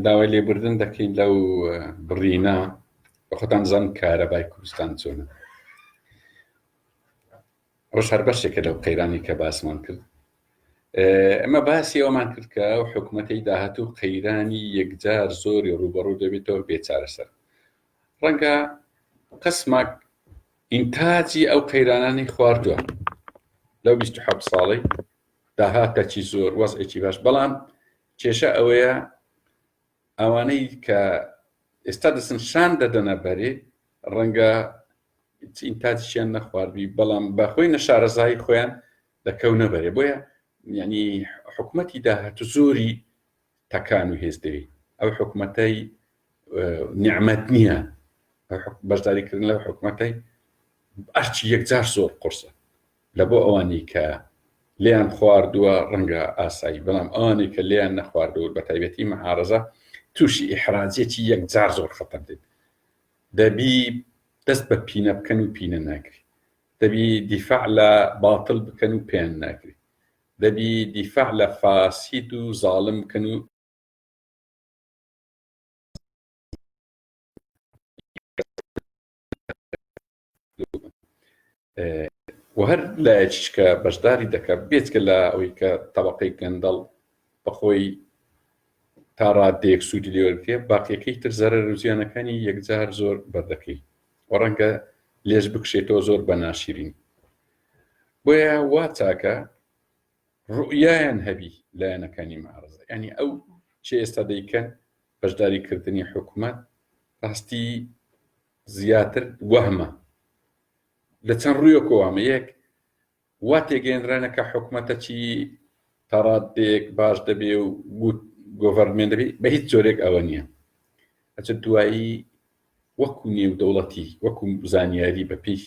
داوای لێبوردن دەکەین لەو بڕینە بە خۆتان زان کارەبای کوردستان چۆنە. ڕۆژ هەر بەشێکە لەو قەیرانی کە باسمان کرد. ئەمە باسی ئەومان کرد کە ئەو حکوومەتەی داهاتوو قەیرانی یەکجار زۆری ڕوبەڕوو دەبێتەوە بێچارەسەر. ڕەنگە قسمێک ئینتاجی ئەو قەیرانانی خواردووە لەو 27 ساڵی داهاتەکی زۆر وەزعێکی باش، بەڵام کێشە ئەوەیە ئەوانەی کە ئێستا دەسن شان دەدەنە بەرێ ڕەنگە ئینتاجیان نەخواردوی، بەڵام بەخۆی نەشارەزایی خۆیان دەکەونە بەرێ. بۆیە یعنی حکوومەتی داهاتوو زۆری تەکان و هێز دەوێت. ئەو حکوومەتەی نیعمەت نییە، بەشداریکردن لەو حکوومەتەی ئەرچی یەکجار زۆر قورسە لە بۆ ئەوانی کە لیان خواردووە ڕەنگە ئاسایی، بەڵام ئەوانەی کە لیان نەخواردووە بە تایبەتی مەعارەزە تووشی ئیحراجێکی یەکجار زۆر خەتەر دێت. دەبی دەست بە پینە بکەن و پینە ناکری، دەبی دیفاع لە باتڵ بکەن و پێیان ناکری، دەبی دیفاع لە فاسید و زاڵم بکەن و هەر لایەکیش کە بەشداری دەکات بێچکە لە ئەوەی کە تەبەقەی گەندەڵ بەخۆی تا ڕادێک سوودی لێوەرگێ، باقیەکەی تر زەرەر و زیانەکانی یەکجار زۆر بەردەکەی و ڕەنگە لێژ بکشێتەوە زۆر بە ناشرین. بۆیە وا چاکە ڕوئیان هەبی لایەنەکانی مەعارەزە، یعنی ئەو چی ئێستا دەیکەن بەشداریکردنی حکوومەت ڕاستی زیاتر وەهمە لە چەند ڕوویەکەوە. ئەمە یەک وا تێگەێنرانە کە حکوومەتەکی تا ڕادێک باش دەبێ و گۆڤەرمێنت دەبێ، بە هیچ جۆرێک ئەوە نییە. ئەچ دوایی وەکو نێودەوڵەتی، وەکو زانیاری بەپێی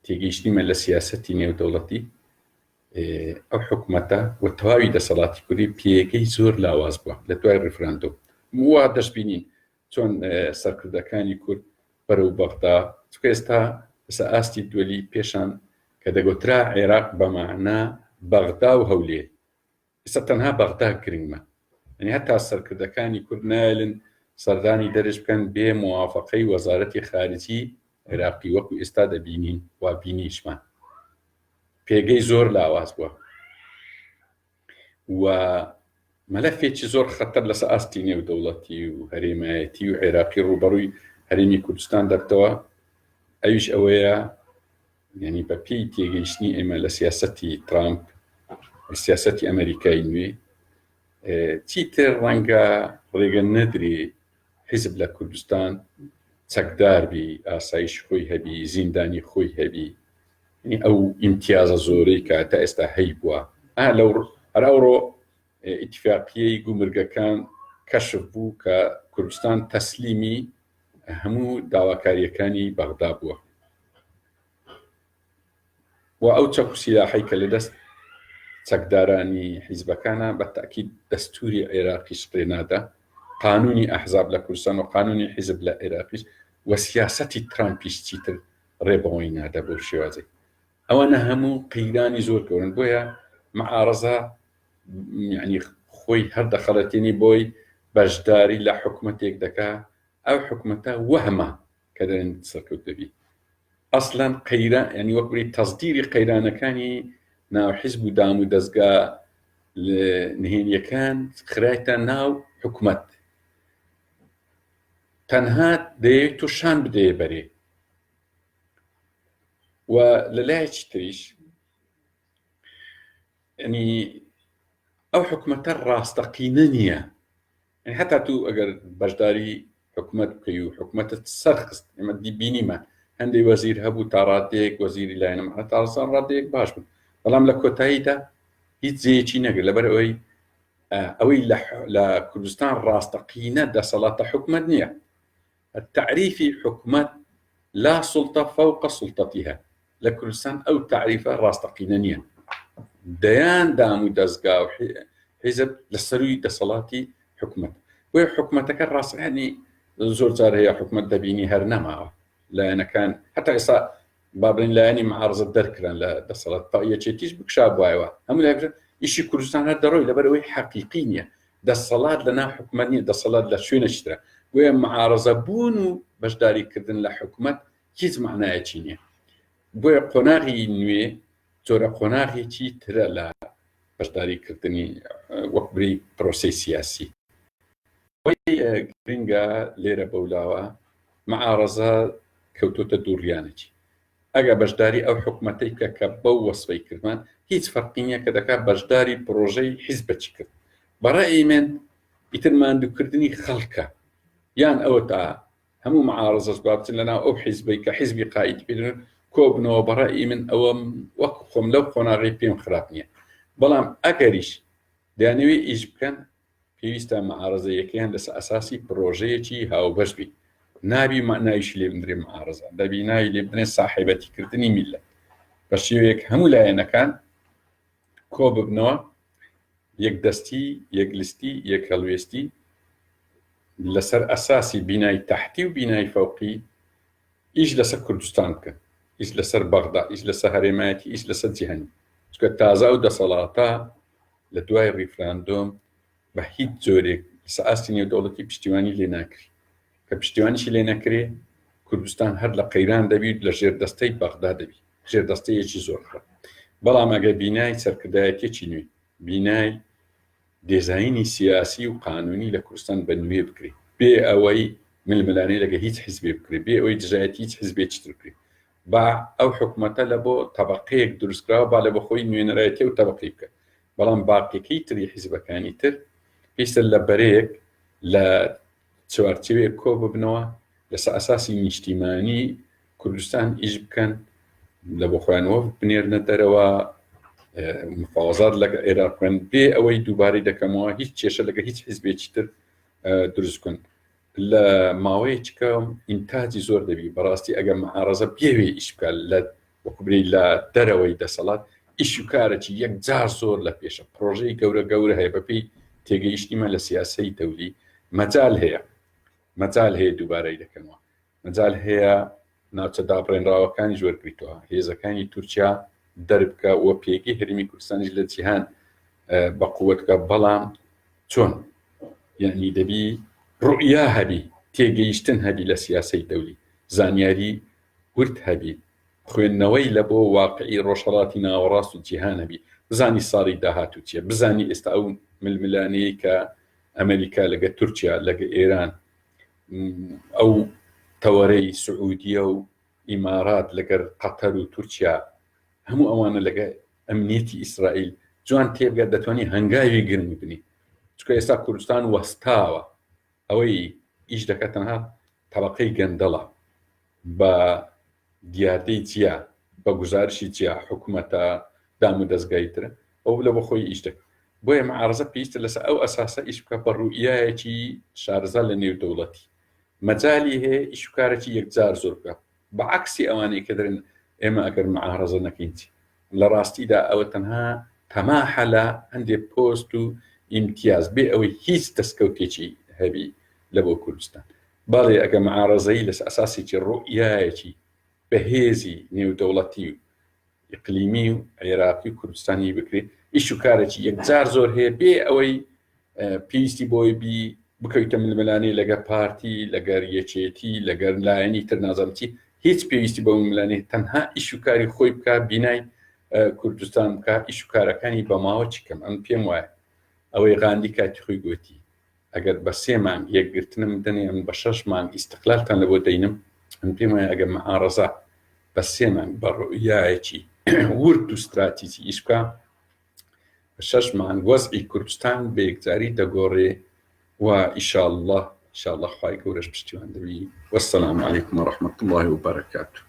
تێگەیشتیمە لە سیاسەتی نێودەوڵەتی، ئەو حکوومەتە و تەواوی دەسەڵاتی کوردی پێگەی زۆر لاواز بووە لە دوای ڕێفراندۆم. وا دەشبینین چۆن سەرکردەکانی کورد بەرەو بەغدا، چونکە ئێستا ئاستی دووەلی پێشان کە دەگوترا عێراق بەماعنا بەغدا و هەولێر، ئێستا تەنها بەغدا گرنگمە. یعنی هەتا سەرکردەکانی کورد نایلن سەردانی دەرج بکەن بێ موافقەی وەزارەتی خارجی عێراقی، وەکو ئێستا دەبینین وا بینیشمان. پێگەی زۆر لاواز بووە و مەلەفێکی زۆر خەتەر لەسەر ئاستی نێودەوڵەتی و هەرێمایەتی و عێراقی ڕوبەڕووی هەرێمی کوردستان دەبتەوە. ئەویش ئەوەیە یعنی بەپێی تێگەیشتنی ئێمە لە سیاسەتی ترامپ، سیاسەتی ئەمریکای نوێ، چیتر ڕەنگە ڕێگە نەدرێ حیزب لە کوردستان چەکدار بی، ئاسایش خۆی هەبی، زیندانی خۆی هەبی. ئەو ئیمتیازە زۆرەی کە تا ئێستا هەی بووە هەراوڕۆ ئیتفاقیەی گومرگەکان کەشف بوو کە کوردستان تەسلیمی هەموو داواکاریەکانی بەغدا بووە و ئەو چەک و سیلاحەی کە لە دەست چەکدارانی حیزبەکانە بە تاکید دەستوری عێراقیش ڕێنادا، قانونی ئەحزاب لە کوردستان و قانونی حیزب لە عێراقیش و سیاسەتی ترامپیش چیتر ڕێبەوەی نادا بۆ شێوازەی. ئەوانە هەموو قەیرانی زۆر گەورن. بۆیە مەعارەزە یعنی خۆی هەردەخەڵەتێنی بۆی بەشداری لە حکوومەتێک دەکا، ئەو حکوومەتە وەهمە کە دەرێن سەرکەوت دەبی. ئەسڵەن قەیران یعنی وەکوی تەزدیری قەیرانەکانی ناو حیزب و دام و دەستگا نهێنیەکان خرایتە ناو حکوومەت، تەنها دەیەوێت تۆ شان بدەیە بەرێ. و لەلایەکی تریش ینی ئەو حکوومەتە ڕاستەقینە نییە. هەتا تو ئەگەر بەشداری حکوومەت بکەی و حکوومەتت سەرخست، ئێمە بینیمە هەندێک وەزیر هەبوو تا ڕادێک وەزیری لایەنە تاڕسان ڕادێک باش بوون، بەڵام لە کۆتاییدا هیچ جێیەکی نەگرت لەبەر ئەوەی لە کوردستان ڕاستەقینە دەسەڵاتە حکوومەت نییە. تعریفی حکوومەت لا سلطة فوق سلطتها. لە کوردستان ئەو تعریفە ڕاستەقینە نییە. دەیان دام و دەستگا و حیزب لەسەروی دەسەڵاتی حکوومەت. بۆیە حکوومەتەکە ڕاستەقینی زۆر جار هەیە حکوومەت دەبینی هەر نەماوە لایەنەکان، هەتا ئێستا بابرین لایەنی مەعارەزە دەرکران لە دەسەڵات تا یەکێتیش بکشا بوایەوە، هەموو لایەک ئیشی کوردستان هەر دەڕۆی لەبەر ئەوەی حەقیقی نییە. دەسەڵات لەناو حکومەت نیە، دەسەڵات لە شوێنەشترە. گویا معارەزە بوون و بەشداریکردن لە حکومەت هیچ معنایەکی نییە. بۆیە قۆناغی نوێ زۆرە قۆناغێکی ترە لە بەشداریکردنی وەکبری پرۆسی سیاسی. گرنگە لێرە بەولاوە معارەزە کەوتۆتە دووڕیانێکی. ئەگە بەشداری ئەو حکومەتەی کە بەو وەسفەی کردمان هیچ فەرقی نییە کە دەکات بەشداری پرۆژەی حیزبەچی کرد. بەڕای من ئیتر ماندووکردنی خەڵکە، یان ئەوە تا هەموو معارەزەش بابچن لەناو ئەو حیزبەی کە حیزبی قایت پێدرن کۆبنەوە. بەڕای من ئەوە وەک خۆم لەو قۆناغی پێم خراپ نییە. بەڵام ئەگەریش دەیانەوێ ئیش بکەن پێویستە معارەزەیەکیان لەسەر ئەساسی پرۆژەیەکی هاوبەش بی، نابی ناویشی لێ بنرێ معارەزە، دەبی ناوی لێ بنێ ساحێبەتیکردنی میلەت. بە شێوەیەک هەموو لایەنەکان کۆ ببنەوە، یەکدەستی، یەکلیستی، یەکهەڵوێستی لەسەر ئەساسی بینای تەحتی و بینای فەوقی ئیش لەسەر کوردستان بکەن، ئیش لەسەر بەغدا، ئیش لەسەر هەرێمایەتی، ئیش لەسەر جیهانی. چکە تازە و دەسەڵاتە لە دوای ڕیفراندۆم بە هیچ جۆرێک سەئاستی نێودەوڵەتی پشتیوانی لێ ناکری. کە پشتیوانیشی لێ نەکرێ کوردستان هەر لە قەیران دەبیت، لە ژێردەستەی بەغدا دەبی، ژێردەستەیەکی زۆر خڕ. بەڵام ئەگە بینای سەرکردایەتێکی نوێ، بینای دێزاینی سیاسی و قانونی لە کوردستان بە نوێ بکرێ، بێ ئەوەی ململانەی لەگە هیچ حیزبێ بکرێ، بێ ئەوەی دژایەتی هیچ حیزبێکی تر بکرێ، با ئەو حکومەتە لە بۆ تەبەقەیەک دروستکراوە با لە بەخۆی نوێنەرایەتی و تەبەقەی بکە. بەڵام باقیەکەی تری حیزبەکانی تر پێویستە لە بەرەیەک لە چوارچێوەیەک کۆ ببنەوە، لەسەر ئەساسی نیشتیمانی کوردستان ئیش بکەن، لە بۆ خۆیانەوە بنێرنە دەرەوە، مفاوەزات لەگە عێراق بکەن، بێ ئەوەی دووبارەی دەکەمەوە هیچ کێشە لەگە هیچ حیزبێکی تر دروست کن. لە ماوەیەکە ئینتاجی زۆر دەبی. بەڕاستی ئەگەر معارەزە بێوێ ئیش بکە لە وەکوبری لە دەرەوەی دەسەڵات، ئیش و کارێکی یەکجار زۆر لە پێشە، پرۆژەی گەورە هەیە بەپێی تێگەیشتیمە لە سیاسەی دەولی. مەجال هەیە دووبارەی دەکەنەوە، مەجال هەیە ناوچە داپڕێنراوەکانی وەرگریتەوە، هێزەکانی تورکیا دەربکە و پێگەی هەرێمی کوردستانیش لە جیهان بە قووەتکە. بەڵام چۆن؟ یعنی دەبی ڕوئیا هەبی، تێگەیشتن هەبی لە سیاسەی دەولی، زانیاری ورد هەبی، خوێندنەوەی لە بۆ واقعی ڕۆژهەڵاتی ناوەڕاست و جیهان هەبی، بزانی ساڵی داهاتوو چییە، بزانی ئێستا ئەو ململانەیە کە ئەمریکا لەگە تورکیا لەگە ئێران، ئەو تەوەرەی سعودیە و ئیمارات لەگەر قەتەر و تورکیا، هەموو ئەوانە لەگە ئەمنیەتی ئیسرائیل جوان تێبگات، دەتوانانی هەنگاوی گرنگ بنی. چکە ئێستا کوردستان وەستاوە، ئەوەی ئیش دەکات تەنها تەبەقەی گەندەڵە بە دیاردەی جیا، بە گوزارشی جیا حکوومەتە دام و دەستگای ترە، ئەو لە بۆ خۆی ئیش دەکات. بۆیە معارەزە پێویستە لەسەر ئەو ئەساسە ئیش بکە بە ڕوئیایەکی شارەزا لە نێودەوڵەتی. مەجالی هەیە ئیش و کارێکی یەکجار زۆر بکە، بەعکسی ئەوانەی کە دەرن ئێمە ئەگەر معارەزە نەکەین لە ڕاستیدا ئەوە تەنها تەماحە لە هەندێک پۆست و ئیمتیاز، بێ ئەوەی هیچ دەستکەوتێکی هەبی لە بۆ کوردستان. باڵێ ئەگە معارەزەی لەسەر ئەساسێکی ڕوئیایەکی بەهێزی نێودەوڵەتی و ئیقلیمی و عێراقی و کوردستانی بکرێت، ئیش و کارێکی یەکجار زۆر هەیە، بێ ئەوەی پێویستی بۆی بکەوتە ململانەی لەگە پارتی، لەگەر یەکێتی، لەگەر لایەنی تر نازانچی، هیچ پێویستی بە ململانەی، تەنها ئیش و کاری خۆی بکە، بینای کوردستان بکە، ئیش و کارەکانی بە ماوە چکەم. ئەم پێم وایە ئەوەی غاندی کاتی خۆی گوتی، ئەگەر بە 3 مانگ یەکگرتنم دەنێ، ئەم بە 6 مانگ ئیستقلالتان لە بۆ دەینم. ئەم پێم وایە ئەگەر معارەزە بە 3 مانگ بە ڕوئیایەکی ورد و استراتیجی ئیش بکە، بە 6 مانگ وەزعی کوردستان بە یەکجاری دەگۆڕێ و ئینشاءالله خوای گەورەش پشتیوان دەبی. وەسەلام عەلەیکم وەڕەحمەتوڵڵاهی وبەرەکاتوه.